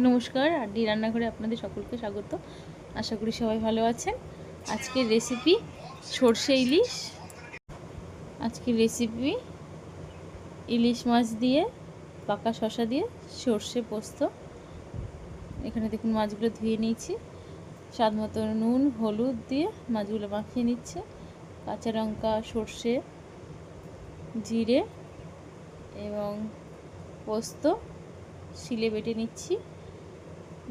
নমস্কার, আড্ডি রান্নাঘরে আপনাদের সকলকে স্বাগত। আশা করি সবাই ভালো আছেন। আজকের রেসিপি সর্ষে ইলিশ। আজকের রেসিপি ইলিশ মাছ দিয়ে পাকা শসা দিয়ে সর্ষে পোস্ত। এখানে দেখুন মাছগুলো ধুয়ে নিয়েছি, স্বাদ মতো নুন হলুদ দিয়ে মাছগুলো মাখিয়ে নিচ্ছে। কাঁচা লঙ্কা, সর্ষে, জিরে এবং পোস্ত শিলে বেটে নিচ্ছি,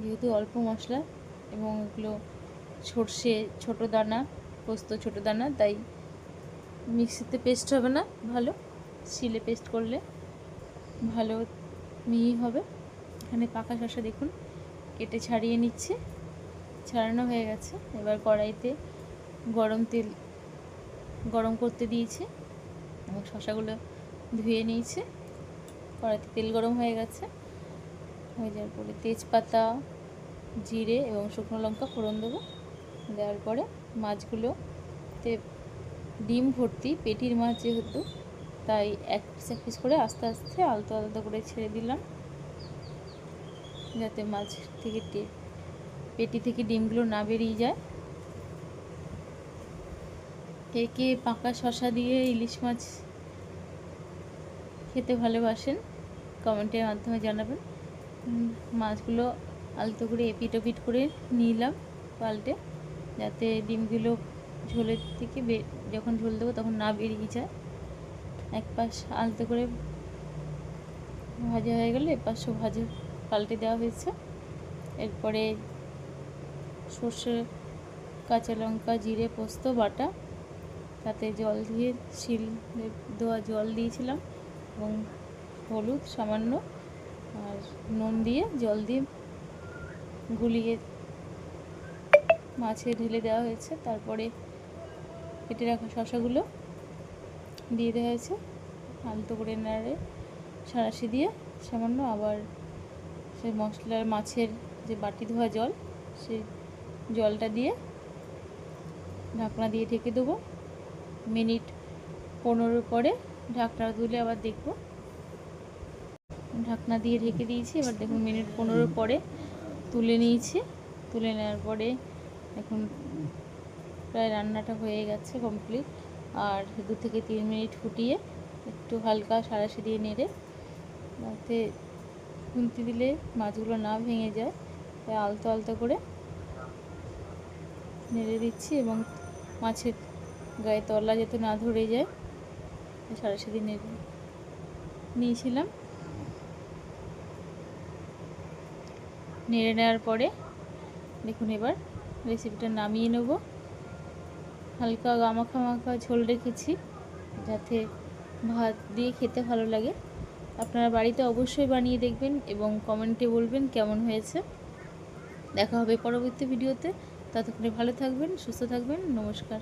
যেহেতু অল্প মশলা এবং এগুলো সর্ষে ছোটো দানা, পোস্ত ছোটো দানা, তাই মিক্সিতে পেস্ট হবে না, ভালো শিলে পেস্ট করলে ভালো মিহি হবে। এখানে পাকা শসা দেখুন কেটে ছাড়িয়ে নিচ্ছে, ছাড়ানো হয়ে গেছে। এবার কড়াইতে গরম তেল গরম করতে দিয়েছে এবং শসাগুলো ধুয়ে নিয়েছে। কড়াইতে তেল গরম হয়ে গেছে, হয়ে যাওয়ার পরে তেজপাতা, জিরে এবং শুকনো লঙ্কা ফোড়ন দেবো। দেওয়ার পরে মাছগুলোতে ডিম ভর্তি পেটির মাছ যেহেতু, তাই এক পিস করে আস্তে আস্তে আলতো আলতো করে ছেড়ে দিলাম, যাতে মাছ থেকে পেটি থেকে ডিমগুলো না বেরিয়ে যায়। কে কে পাকা শসা দিয়ে ইলিশ মাছ খেতে ভালোবাসেন কমেন্টের মাধ্যমে জানাবেন। মাছগুলো আলতো করে এপিট ওপিট করে নিলাম পাল্টে, যাতে ডিমগুলো ঝোলের থেকে যখন ঝোল দেবো তখন না বেরিয়ে যায়। এক পাশ আলতো করে ভাজা হয়ে গেলে এপাশও পাল্টে দেওয়া হয়েছে। এরপরে সর্ষে, কাঁচা লঙ্কা, জিরে, পোস্ত বাটা, তাতে জল দিয়ে শিল দেওয়া জল দিয়েছিলাম এবং হলুদ সামান্য আর নুন দিয়ে জল দিয়ে গুলিয়ে মাছে ঢেলে দেওয়া হয়েছে। তারপরে কেটে রাখা শসাগুলো দিয়ে দেওয়া হয়েছে, আলতো করে নাড়ে সাঁড়াশি দিয়ে সামান্য আবার সেই মশলার মাছের যে বাটি ধোয়া জল, সেই জলটা দিয়ে ঢাকনা দিয়ে ঢেকে দেবো। মিনিট 15 পরে ঢাকনা তুলে আবার দেখব। ঢাকনা দিয়ে ঢেকে দিয়েছি, এবার দেখুন মিনিট 15 পরে তুলে নিয়েছি। তুলে নেওয়ার পরে এখন প্রায় রান্নাটা হয়ে গেছে কমপ্লিট। আর 2 থেকে 3 মিনিট ফুটিয়ে একটু হালকা সাঁড়াশি দিয়ে নেড়ে, যাতে খুন্তি দিলে মাছগুলো না ভেঙে যায়, তাই আলতো আলতো করে নেড়ে দিচ্ছি এবং মাছের গায়ে তলা যাতে না ধরে যায় সাঁড়াশি দিয়ে নেড়ে নিয়েছিলাম। নেড়ে নেওয়ার পরে দেখুন এবার রেসিপিটা নামিয়ে নেব। হালকা গামাখা মাখা ঝোল রেখেছি, যাতে ভাত দিয়ে খেতে ভালো লাগে। আপনারা বাড়িতে অবশ্যই বানিয়ে দেখবেন এবং কমেন্টে বলবেন কেমন হয়েছে। দেখা হবে পরবর্তী ভিডিওতে। ততক্ষণে ভালো থাকবেন, সুস্থ থাকবেন। নমস্কার।